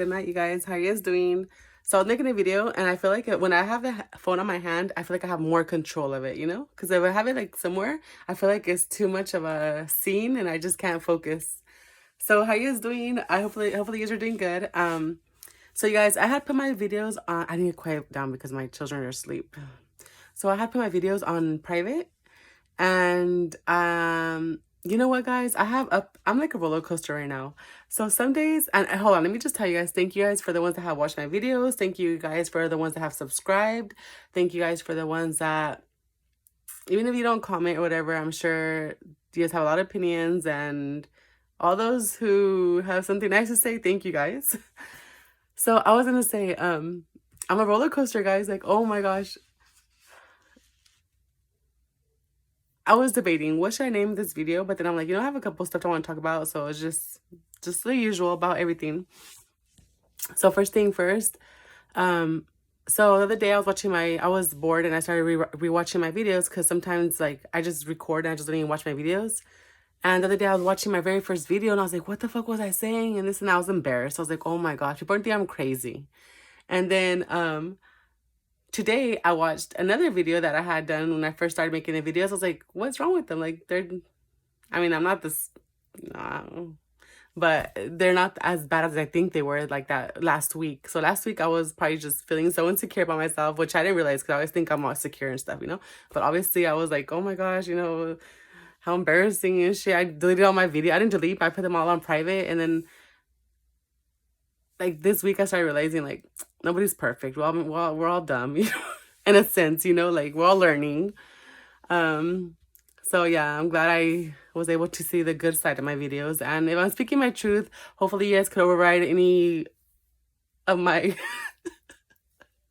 Good night, you guys. How you guys doing? So I was making a video, and I feel like when I have the phone on my hand, I feel like I have more control of it, you know? Because if I have it like somewhere, I feel like it's too much of a scene, and I just can't focus. So how you guys doing? Hopefully you guys are doing good. So you guys, I had put my videos on. I need to quiet down because my children are asleep. So I had put my videos on private, and you know what, guys? I'm like a roller coaster right now. So some days, and hold on, let me just tell you guys, thank you guys for the ones that have watched my videos. Thank you guys for the ones that have subscribed. Thank you guys for the ones that, even if you don't comment or whatever, I'm sure you guys have a lot of opinions, and all those who have something nice to say, thank you guys. So I was gonna say, I'm a roller coaster, guys. Like, oh my gosh. I was debating what should I name this video, but then I'm like, I have a couple stuff I want to talk about, so it's just the usual about everything. So first thing first, um, so the other day I was bored and I started rewatching my videos because sometimes like I just record and I just don't even watch my videos. And the other day I was watching my very first video and I was like, what the fuck was I saying? And this, and I was embarrassed. I was like, oh my gosh, people think I'm crazy. And then today I watched another video that I had done when I first started making the videos. I was like, what's wrong with them? Like I'm not this, no, but they're not as bad as I think they were like that last week. So last week I was probably just feeling so insecure about myself, which I didn't realize because I always think I'm all secure and stuff. But obviously I was like, oh my gosh, how embarrassing and shit. I deleted all my video. I didn't delete, but I put them all on private. And then like this week I started realizing like nobody's perfect. We're all dumb, in a sense, like we're all learning. So yeah, I'm glad I was able to see the good side of my videos. And if I'm speaking my truth, hopefully you guys could override any of my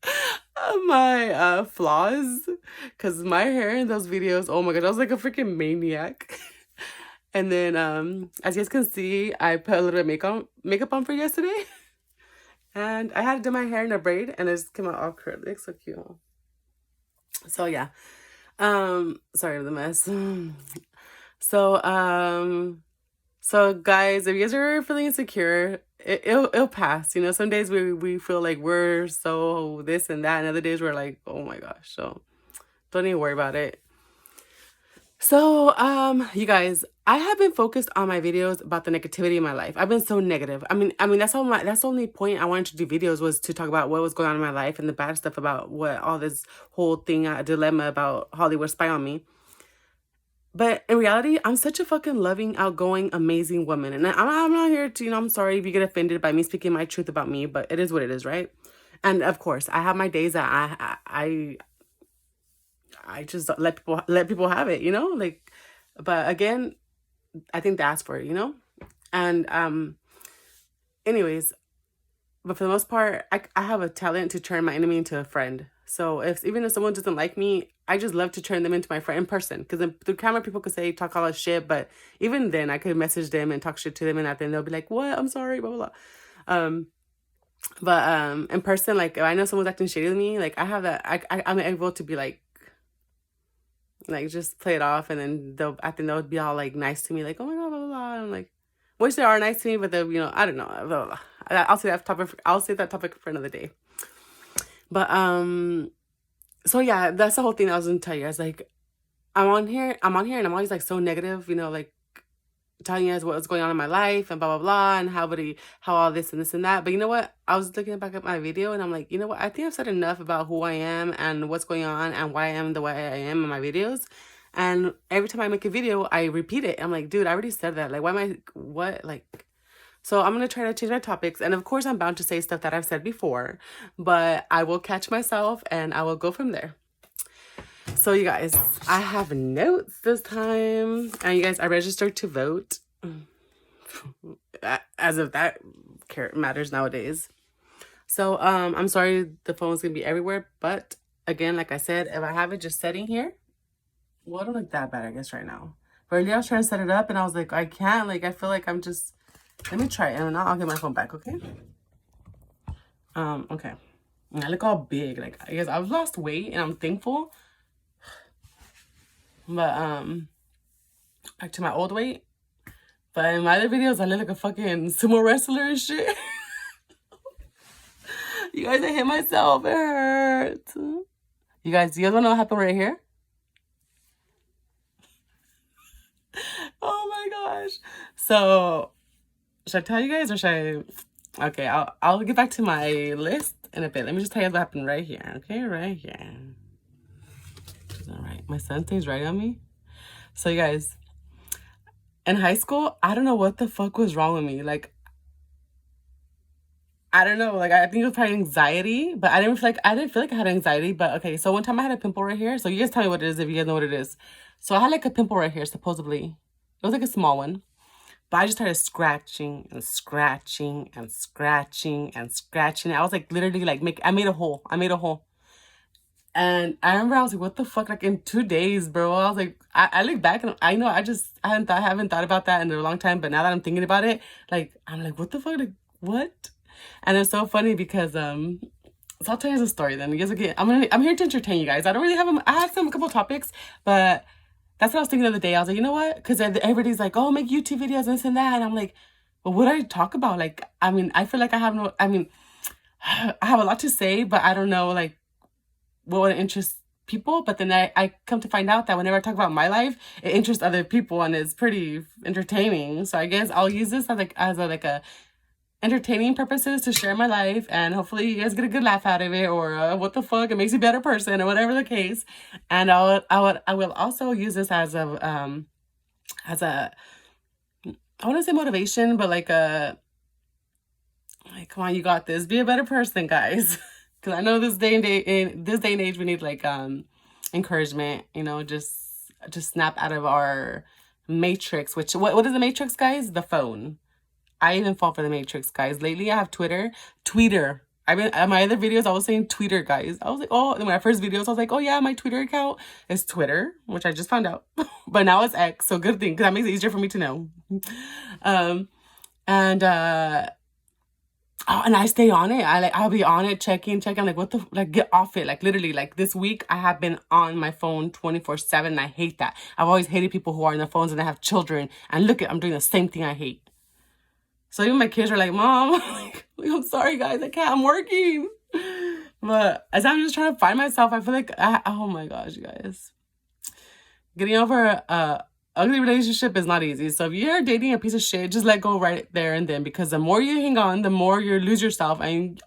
of my flaws. Cause my hair in those videos, oh my god, I was like a freaking maniac. And then as you guys can see, I put a little bit of makeup on for yesterday. And I had to do my hair in a braid and it just came out all curly. It's so cute. So yeah. Sorry for the mess. So guys, if you guys are feeling insecure, it'll pass. Some days we feel like we're so this and that, and other days we're like, oh my gosh. So don't even worry about it. So, you guys, I have been focused on my videos about the negativity in my life. I've been so negative. That's the only point I wanted to do videos was to talk about what was going on in my life and the bad stuff about what all this whole thing, dilemma about Hollywood spy on me. But in reality, I'm such a fucking loving, outgoing, amazing woman. And I'm not here to, I'm sorry if you get offended by me speaking my truth about me, but it is what it is, right? And of course, I have my days that I just let people have it, like, but again, I think that's for it, and anyways, but for the most part, I have a talent to turn my enemy into a friend. So even if someone doesn't like me, I just love to turn them into my friend in person, because through camera people could talk all that shit, but even then I could message them and talk shit to them, and then they'll be like, what, I'm sorry, blah blah blah. But in person, like if I know someone's acting shitty with me, like I have that, I'm able to be like just play it off, and then they'll be all like nice to me, like, oh my god, blah blah blah. And I'm like, which they are nice to me, but they'll, I don't know, blah, blah, blah. I'll save that topic for another day. But so yeah, that's the whole thing I was gonna tell you guys. Like, I'm on here and I'm always like so negative, like telling you guys what was going on in my life and blah blah blah, and how all this and this and that. But you know what? I was looking back at my video and I'm like, you know what? I think I've said enough about who I am and what's going on and why I am the way I am in my videos. And every time I make a video, I repeat it. I'm like, dude, I already said that. Like, why am I what like? So I'm gonna try to change my topics, and of course I'm bound to say stuff that I've said before, but I will catch myself and I will go from there. So you guys, I have notes this time, and you guys, I registered to vote, as if that matters nowadays. So I'm sorry the phone's gonna be everywhere, but again, like I said, if I have it just sitting here, well, I don't look that bad, I guess, right now. But earlier I was trying to set it up and I was like, I can't, like, I feel like I'm just, let me try it and I'll get my phone back, okay? Okay. I look all big, like, I guess I've lost weight and I'm thankful. But back to my old weight. But in my other videos, I look like a fucking sumo wrestler and shit. You guys, I hit myself. It hurts. You guys want to know what happened right here? Oh my gosh. So, should I tell you guys or should I? Okay, I'll get back to my list in a bit. Let me just tell you what happened right here. Okay, right here. All right. My son stays right on me. So, you guys, in high school, I don't know what the fuck was wrong with me. Like, I don't know. Like, I think it was probably anxiety, but I didn't feel like I had anxiety. But okay, so one time I had a pimple right here. So you guys tell me what it is if you guys know what it is. So I had like a pimple right here, supposedly. It was like a small one. But I just started scratching and scratching and scratching and scratching. I was like literally like I made a hole. I made a hole. And I remember I was like, what the fuck? Like in 2 days, bro. I was like, I look back and I know I haven't thought about that in a long time. But now that I'm thinking about it, like I'm like, what the fuck? Like what? And it's so funny because so I'll tell you the story then. You guys okay? I'm here to entertain you guys. I don't really have I have a couple topics, but that's what I was thinking the other day. I was like, you know what? Because everybody's like, oh, make YouTube videos, this and that. And I'm like, well, what do I talk about? Like, I mean, I feel like I have a lot to say, but I don't know, like, what would interest people. But then I come to find out that whenever I talk about my life, it interests other people and it's pretty entertaining. So I guess I'll use this as a entertaining purposes to share my life, and hopefully you guys get a good laugh out of it, or what the fuck, it makes you a better person, or whatever the case. And I will also use this as a I want to say motivation, but like come on, you got this. Be a better person, guys. Because I know in this day and age we need like encouragement. You know, just snap out of our matrix. Which what is the matrix, guys? The phone. I even fall for the matrix, guys. Lately, I have Twitter. I've been at my other videos. I was saying Twitter, guys. I was like, oh, in my first videos, I was like, oh yeah, my Twitter account is Twitter, which I just found out, but now it's X. So good thing, because that makes it easier for me to know. And I stay on it. I'll be on it, checking. I'm like, what the like? Get off it! Like literally, like this week, I have been on my phone 24/7. And I hate that. I've always hated people who are on their phones and they have children. And look, I'm doing the same thing I hate. So even my kids are like, Mom, like, I'm sorry, guys, I can't, I'm working. But as I'm just trying to find myself, I feel like, oh my gosh, you guys. Getting over a ugly relationship is not easy. So if you're dating a piece of shit, just let go right there and then. Because the more you hang on, the more you lose yourself. And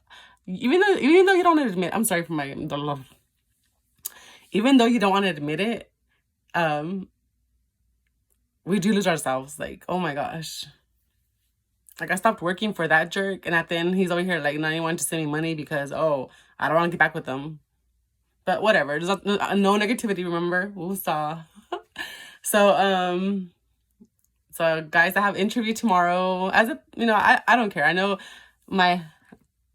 even though you don't want to admit, I'm sorry for my, even though you don't want to admit it, we do lose ourselves. Like, oh my gosh. Like, I stopped working for that jerk, and at the end, he's over here, like, not even wanting to send me money because, oh, I don't want to get back with them. But whatever. There's no negativity, remember? Woosah. So, guys, I have interview tomorrow. I don't care. I know my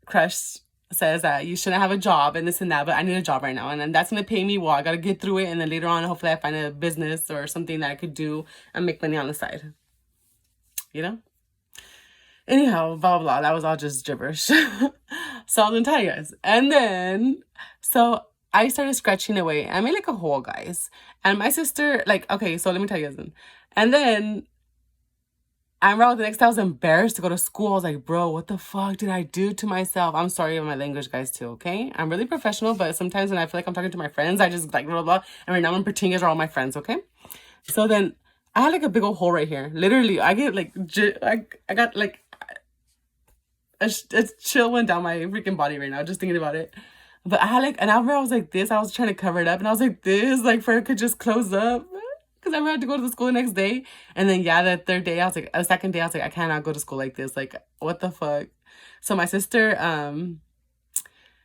crush says that you shouldn't have a job and this and that, but I need a job right now. And then that's going to pay me well. I got to get through it, and then later on, hopefully I find a business or something that I could do and make money on the side. You know? Anyhow, blah, blah, blah. That was all just gibberish. So I'll then tell you guys. And then, so I started scratching away. I made like a hole, guys. And my sister, like, okay, so let me tell you guys then. And then I remember the next day I was embarrassed to go to school. I was like, bro, what the fuck did I do to myself? I'm sorry about my language, guys, too, okay? I'm really professional, but sometimes when I feel like I'm talking to my friends, I just like blah, blah, blah. And right now I'm pretending as are all my friends, okay? So then I had like a big old hole right here. Literally, I get like, I got like, a chill went down my freaking body right now, just thinking about it. But I had like, and I remember I was like this, I was trying to cover it up, and I was like this, like for it could just close up. Because I remember I had to go to the school the next day. And then, yeah, the second day, I was like, I cannot go to school like this. Like, what the fuck? So my sister,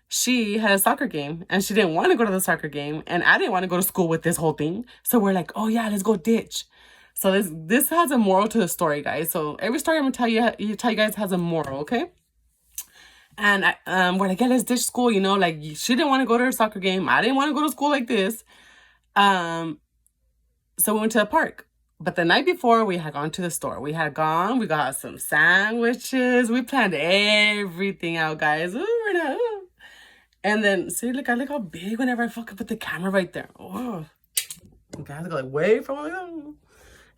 she had a soccer game, and she didn't want to go to the soccer game, and I didn't want to go to school with this whole thing. So we're like, oh yeah, let's go ditch. So this has a moral to the story, guys. So every story I'm gonna tell you guys has a moral, okay? And we're like, yeah, let's ditch school, you know, like she didn't want to go to her soccer game. I didn't want to go to school like this. So we went to the park. But the night before, we had gone to the store. We got some sandwiches. We planned everything out, guys. Ooh, and then, see, look, I look how big whenever I fucking put the camera right there. Oh, okay, I have to go like way from.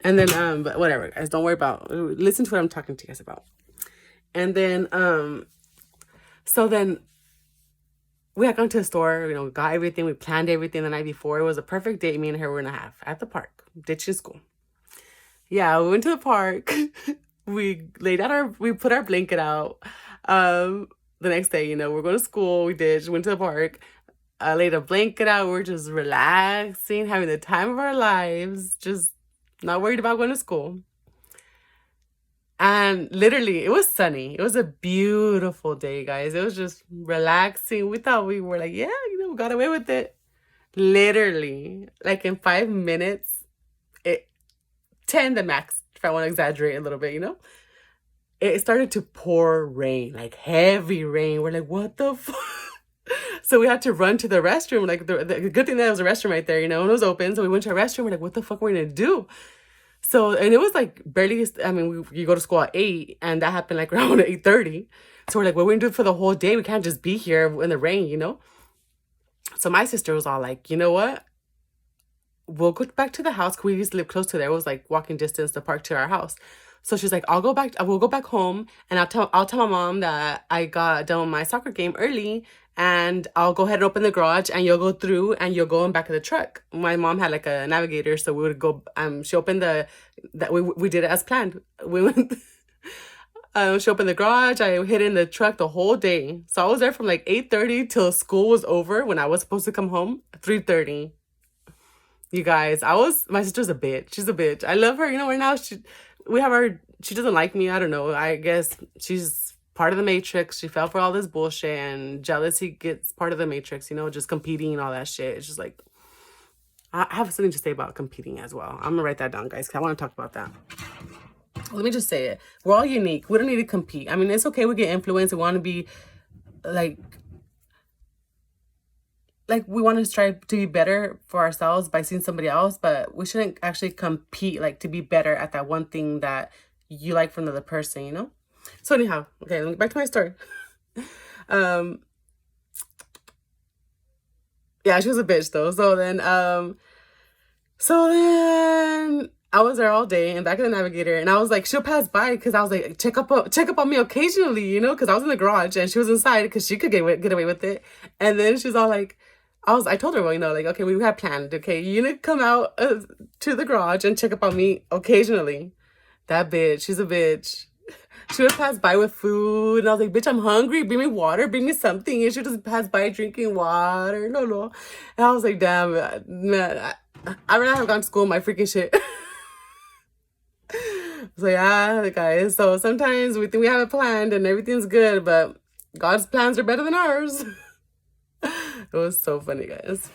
And then, but whatever, guys, don't worry about. Listen to what I'm talking to you guys about. And then, so then we had gone to the store, you know, got everything, we planned everything the night before. It was a perfect date me and her were gonna have at the park, ditching school. Yeah, we went to the park. We put our blanket out. The next day, you know, we're going to school. Went to the park. I laid a blanket out. We're just relaxing, having the time of our lives, just not worried about going to school. And literally, it was sunny. It was a beautiful day, guys. It was just relaxing. We thought we were like, yeah, you know, we got away with it. Literally, like in 5 minutes, 10 the max, if I want to exaggerate a little bit, you know? It started to pour rain, like heavy rain. We're like, what the fuck? So we had to run to the restroom. Like, the good thing that there was a restroom right there, you know, and it was open. So we went to a restroom. We're like, what the fuck are we gonna do? So, and it was like barely, I mean, you go to school at 8, and that happened like around 8:30. So we're like, what are we gonna do for the whole day? We can't just be here in the rain, you know? So my sister was all like, you know what? We'll go back to the house. 'Cause we used to live close to there. It was like walking distance, the park to our house. So she's like, we'll go back home, and I'll tell my mom that I got done with my soccer game early, and I'll go ahead and open the garage, and you'll go through, and you'll go in back of the truck. My mom had like a navigator, so we would go. She opened that we did it as planned. We went. She opened the garage. I hid in the truck the whole day. So I was there from like 8:30 till school was over when I was supposed to come home 3:30. You guys, my sister's a bitch. She's a bitch. I love her. You know, right now she doesn't like me. I don't know. I guess she's part of the matrix. She fell for all this bullshit, and jealousy gets part of the matrix, you know, just competing and all that shit. It's just like, I have something to say about competing as well. I'm gonna write that down, guys, because I want to talk about that. Let me just say it. We're all unique. We don't need to compete. I mean, it's okay. We get influenced. We want to be like, we want to strive to be better for ourselves by seeing somebody else, but we shouldn't actually compete like to be better at that one thing that you like from another person, you know? So anyhow, okay, let me get back to my story. Yeah, she was a bitch though. So then I was there all day and back in the navigator, and I was like, she'll pass by because I was like, check up on me occasionally, you know, because I was in the garage and she was inside because she could get away with it. And then she's all like, I told her, well, you know, like, okay, we had planned, okay, you need to come out to the garage and check up on me occasionally. That bitch, she's a bitch. She would pass by with food, and I was like, bitch, I'm hungry, bring me water, bring me something. And she would just pass by drinking water, no. And I was like, damn, man, I'd rather have gone to school with my freaking shit. So yeah, guys, so sometimes we think we have it planned and everything's good, but God's plans are better than ours. It was so funny, guys.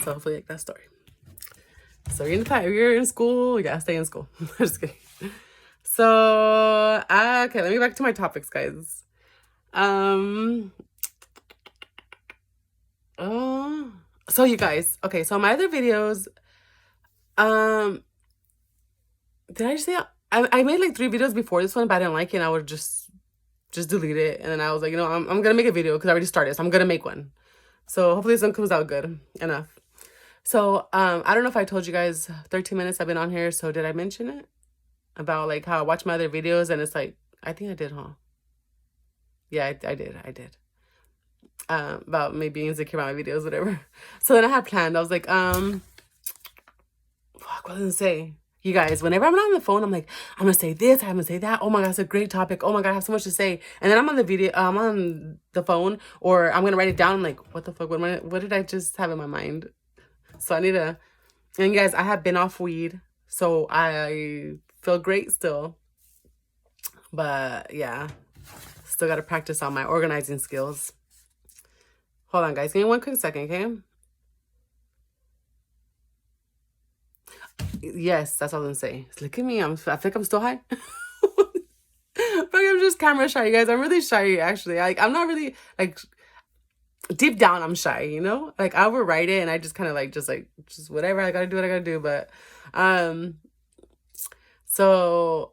So hopefully you like that story. So you're in school, you gotta stay in school. Just kidding. So okay, let me back to my topics, guys. So you guys, okay, so my other videos, did I just say I made like 3 videos before this one, but I didn't like it, and I would just delete it. And then I was like, you know, I'm gonna make a video because I already started, so I'm gonna make one. So hopefully this one comes out good enough. So I don't know if I told you guys 13 minutes I've been on here. So did I mention it about like how I watch my other videos? And it's like, I think I did, huh? Yeah, I did. About me being insecure about my videos, whatever. So then I had planned, I was like, fuck, what did I say? You guys, whenever I'm not on the phone, I'm like, I'm gonna say this, I'm gonna say that. Oh my god, it's a great topic. Oh my god, I have so much to say. And then I'm on the phone, or I'm gonna write it down. I'm like, what the fuck? What did I just have in my mind? So I need to. And you guys, I have been off weed, so I feel great still. But yeah, still gotta practice on my organizing skills. Hold on, guys. Give me one quick second, okay? Yes, that's all I'm gonna say. Look at me. I think I'm still high. But I'm just camera shy, you guys. I'm really shy, actually. Like, I'm not really, like, deep down, I'm shy, you know? Like, I will write it, and I just kind of, like, just whatever. I gotta do what I gotta do. But, so,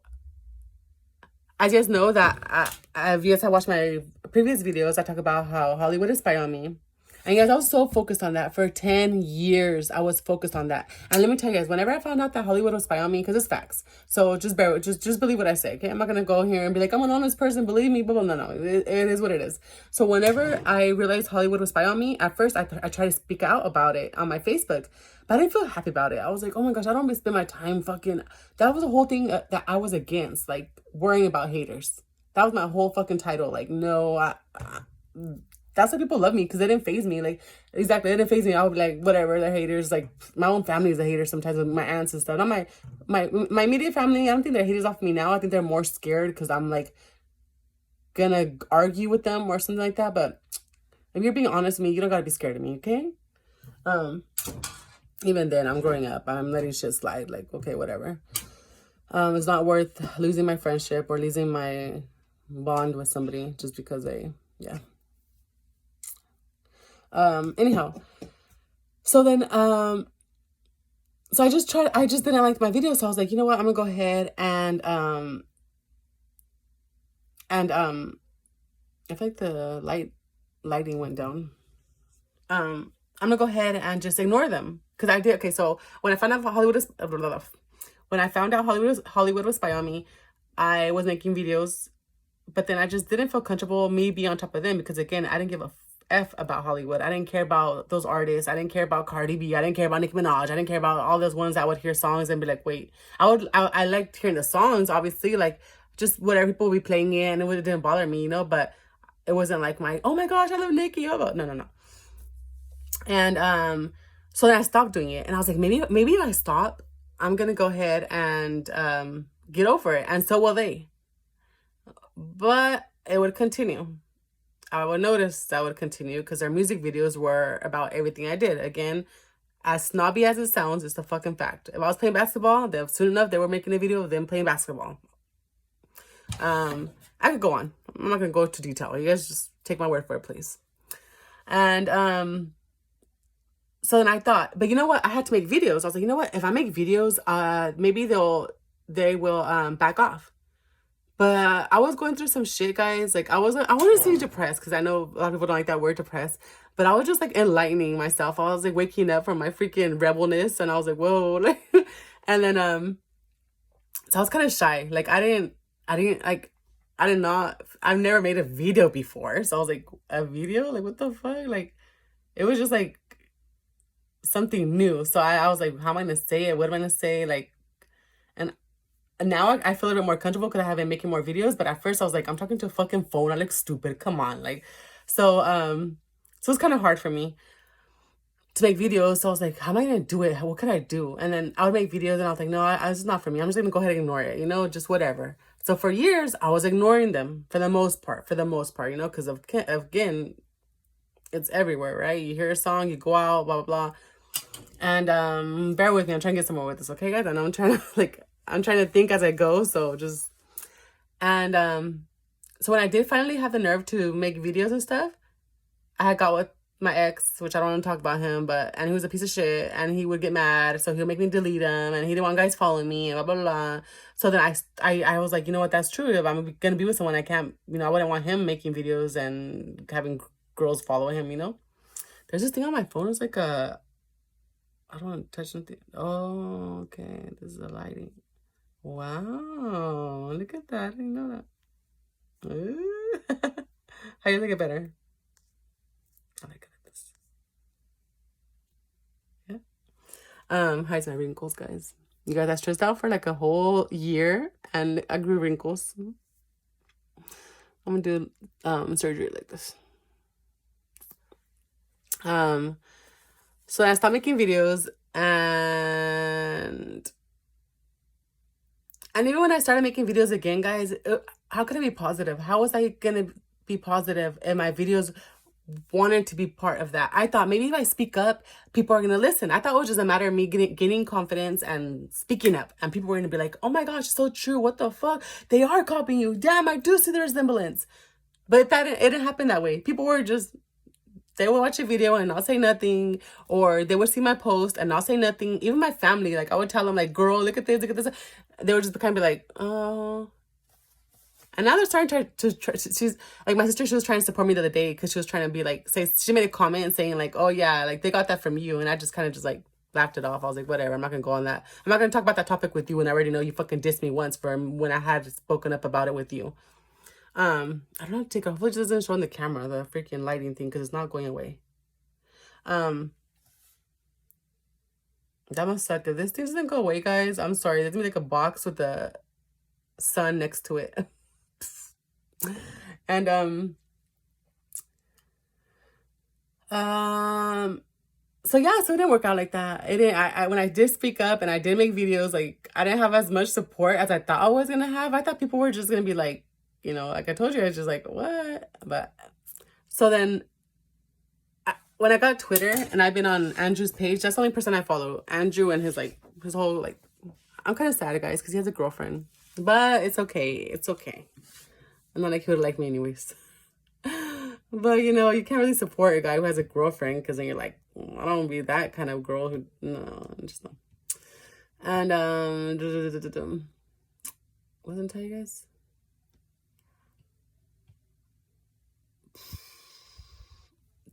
as you guys know that, if you guys have watched my previous videos, I talk about how Hollywood inspired me. And guys, I was so focused on that for 10 years. I was focused on that. And let me tell you guys, whenever I found out that Hollywood was spying on me, because it's facts. So just bear with, just believe what I say, okay? I'm not going to go here and be like, I'm an honest person, believe me, blah, blah. No. It is what it is. So whenever I realized Hollywood was spying on me, at first I tried to speak out about it on my Facebook. But I didn't feel happy about it. I was like, oh my gosh, I don't spend my time fucking... That was the whole thing that I was against, like, worrying about haters. That was my whole fucking title. Like, no, that's why people love me, because they didn't faze me. Like, exactly, they didn't faze me. I would be like, whatever, they're haters. Like, my own family is a hater sometimes with my aunts and stuff. Not my immediate family, I don't think they're haters off me now. I think they're more scared because I'm, like, gonna argue with them or something like that. But if you're being honest with me, you don't gotta be scared of me, okay? Even then, I'm growing up. I'm letting shit slide. Like, okay, whatever. It's not worth losing my friendship or losing my bond with somebody just because yeah. Anyhow, so then, so I just didn't like my video. So I was like, you know what? I'm gonna go ahead and I think the lighting went down. I'm gonna go ahead and just ignore them. Cause I did. Okay. So when I found out Hollywood was spy on me, I was making videos, but then I just didn't feel comfortable me being on top of them because again, I didn't give a F about Hollywood. I didn't care about those artists. I didn't care about Cardi B. I didn't care about Nicki Minaj. I didn't care about all those ones that would hear songs and be like, wait, I liked hearing the songs, obviously, like just whatever people would be playing it, and it didn't bother me, you know, but it wasn't like oh my gosh, I love Nicki. Oh, no. And, so then I stopped doing it and I was like, maybe if I stop, I'm going to go ahead and, get over it. And so will they, but it would continue. I would notice that would continue because their music videos were about everything I did. Again, as snobby as it sounds, it's the fucking fact. If I was playing basketball, soon enough, they were making a video of them playing basketball. I could go on. I'm not going to go into detail. You guys just take my word for it, please. And, so then I thought, but you know what? I had to make videos. I was like, you know what? If I make videos, maybe they will back off. But I was going through some shit, guys. Like I wasn't say depressed because I know a lot of people don't like that word depressed. But I was just like enlightening myself. I was like waking up from my freaking rebelness, and I was like, whoa. And then so I was kind of shy. Like I've never made a video before. So I was like, a video? Like what the fuck? Like it was just like something new. So I was like, how am I gonna say it? What am I gonna say? Like, and now I feel a bit more comfortable because I have been making more videos. But at first I was like, I'm talking to a fucking phone. I look stupid. Come on. Like, so it's kind of hard for me to make videos. So I was like, how am I gonna do it? What could I do? And then I would make videos and I was like, no, it's not for me. I'm just gonna go ahead and ignore it, you know, just whatever. So for years I was ignoring them for the most part, you know, because again, it's everywhere, right? You hear a song, you go out, blah, blah, blah. And bear with me, I'm trying to get somewhere with this, okay, guys? And I'm trying to think as I go, so just... And so when I did finally have the nerve to make videos and stuff, I had got with my ex, which I don't want to talk about him, and he was a piece of shit, and he would get mad, so he would make me delete him, and he didn't want guys following me, and blah, blah, blah. So then I was like, you know what, that's true. If I'm gonna be with someone, I can't, you know, I wouldn't want him making videos and having girls follow him, you know? There's this thing on my phone, it's like I don't want to touch anything. Oh, okay. This is the lighting. Wow. Look at that. I didn't know that. Ooh. How do you like it better? I like it like this. Yeah. Hides my wrinkles, guys. You guys, I stressed out for like a whole year and I grew wrinkles. I'm gonna do surgery like this. So I stopped making videos, and even when I started making videos again, guys, how could I be positive? How was I gonna be positive if my videos wanted to be part of that? I thought maybe if I speak up, people are gonna listen. I thought it was just a matter of me gaining confidence and speaking up, and people were gonna be like, oh my gosh, so true, what the fuck? They are copying you. Damn, I do see the resemblance. But it didn't happen that way. People were just... They would watch a video and not say nothing, or they would see my post and not say nothing. Even my family, like I would tell them like, girl, look at this. They would just kind of be like, oh. And now they're starting she's like, my sister, she was trying to support me the other day because she was trying to be like, she made a comment saying like, oh yeah, like they got that from you. And I just kind of just like laughed it off. I was like, whatever, I'm not gonna go on that. I'm not gonna talk about that topic with you when I already know you fucking dissed me once for when I had spoken up about it with you. I don't know how to take it. Hopefully it doesn't show on the camera, the freaking lighting thing, because it's not going away. That must suck. If this thing doesn't go away, guys, I'm sorry. There's gonna be like a box with the sun next to it. And so yeah, so it didn't work out like that. It didn't. I when I did speak up and I did make videos, like I didn't have as much support as I thought I was gonna have. I thought people were just gonna be like, you know, like I told you, I was just like, what? But so then when I got Twitter and I've been on Andrew's page, that's the only person I follow. Andrew and his like his whole like, I'm kind of sad, guys, because he has a girlfriend, but it's okay. It's okay. I'm not like he would like me anyways. But you know, you can't really support a guy who has a girlfriend because then you're like, I don't want to be that kind of girl who, no, just no. And what did I tell you guys?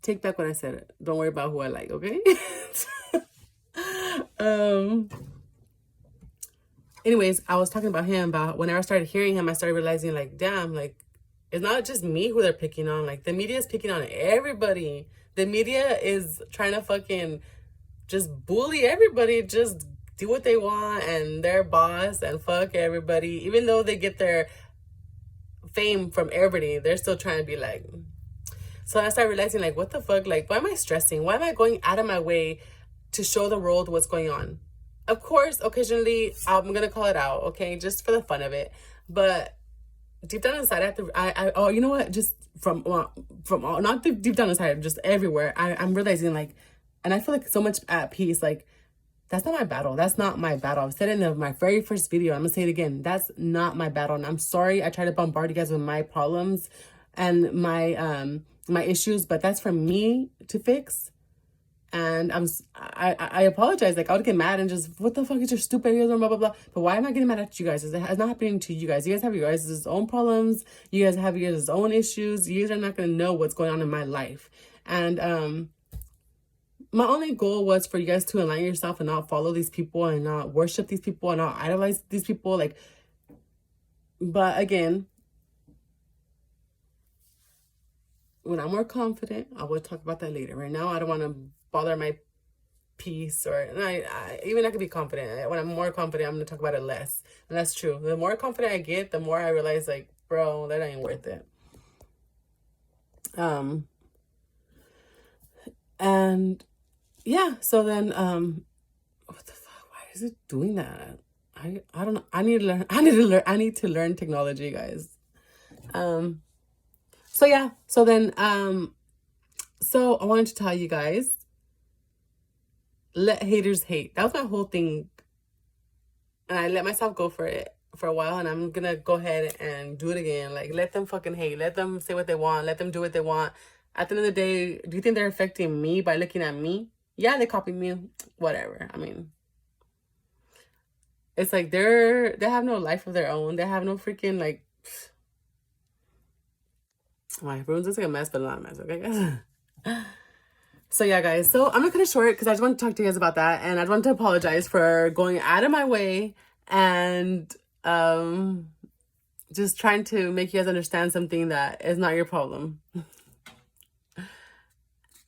Take back what I said. Don't worry about who I like, okay? Anyways, I was talking about him, about whenever I started hearing him, I started realizing like, damn, like it's not just me who they're picking on. Like the media is picking on everybody. The media is trying to fucking just bully everybody, just do what they want and their boss and fuck everybody. Even though they get their fame from everybody, they're still trying to be like. So I started realizing like, what the fuck? Like, why am I stressing? Why am I going out of my way to show the world what's going on? Of course, occasionally I'm gonna call it out, okay, just for the fun of it. But deep down inside, I have to. Oh, you know what? Just from not deep down inside, just everywhere. I'm realizing like, and I feel like so much at peace. Like, that's not my battle. That's not my battle. I've said it in my very first video. I'm gonna say it again. That's not my battle. And I'm sorry I try to bombard you guys with my problems and my issues, but that's for me to fix. And I apologize. Like I would get mad and just, what the fuck is your stupid ideas and blah blah blah. But why am I getting mad at you guys? It's not happening to you guys. You guys have your guys' own problems. You guys have your guys' own issues. You guys are not gonna know what's going on in my life. And my only goal was for you guys to align yourself and not follow these people and not worship these people and not idolize these people. Like, but again, when I'm more confident, I will talk about that later. Right now, I don't want to bother my peace, or even I could be confident. When I'm more confident, I'm gonna talk about it less, and that's true. The more confident I get, the more I realize, like, bro, that ain't worth it. And yeah, so then what the fuck? Why is it doing that? I don't know. I need to learn technology, guys. So yeah, so then so I wanted to tell you guys, let haters hate. That was my whole thing. And I let myself go for it for a while, and I'm gonna go ahead and do it again. Like, let them fucking hate. Let them say what they want. Let them do what they want. At the end of the day, do you think they're affecting me by looking at me? Yeah, they copy me. Whatever. I mean, it's like they have no life of their own. They have no freaking like. My room's just like a mess, but not a mess. Okay, guys. So yeah, guys. So I'm not gonna short because I just want to talk to you guys about that, and I just want to apologize for going out of my way and just trying to make you guys understand something that is not your problem.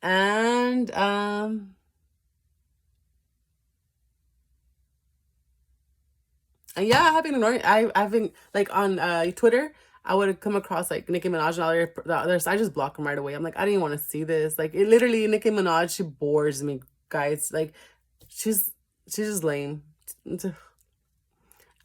And yeah, I've been ignoring. I've been like on Twitter. I would come across like Nicki Minaj and all the others. I just block them right away. I'm like, I didn't want to see this. Like, it literally, Nicki Minaj, she bores me, guys. Like, she's just lame. And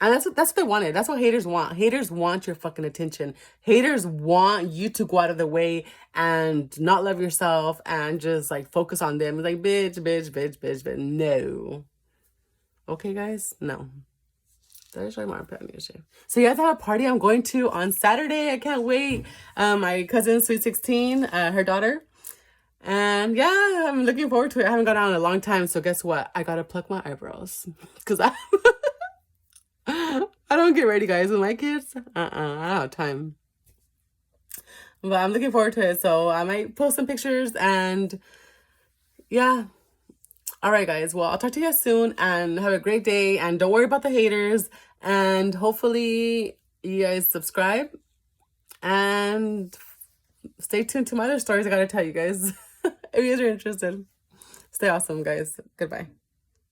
that's what they wanted. That's what haters want. Haters want your fucking attention. Haters want you to go out of the way and not love yourself and just like focus on them. It's like, bitch. No. Okay, guys? No. Did I show you my opinion? So you guys have a party I'm going to on Saturday. I can't wait. My cousin, Sweet 16, her daughter. And yeah, I'm looking forward to it. I haven't gone out in a long time. So guess what? I gotta pluck my eyebrows. Because I don't get ready, guys, with my kids. I don't have time. But I'm looking forward to it. So I might post some pictures and yeah. All right, guys. Well, I'll talk to you guys soon and have a great day. And don't worry about the haters. And hopefully you guys subscribe and stay tuned to my other stories I gotta tell you guys. If you guys are interested. Stay awesome, guys. Goodbye.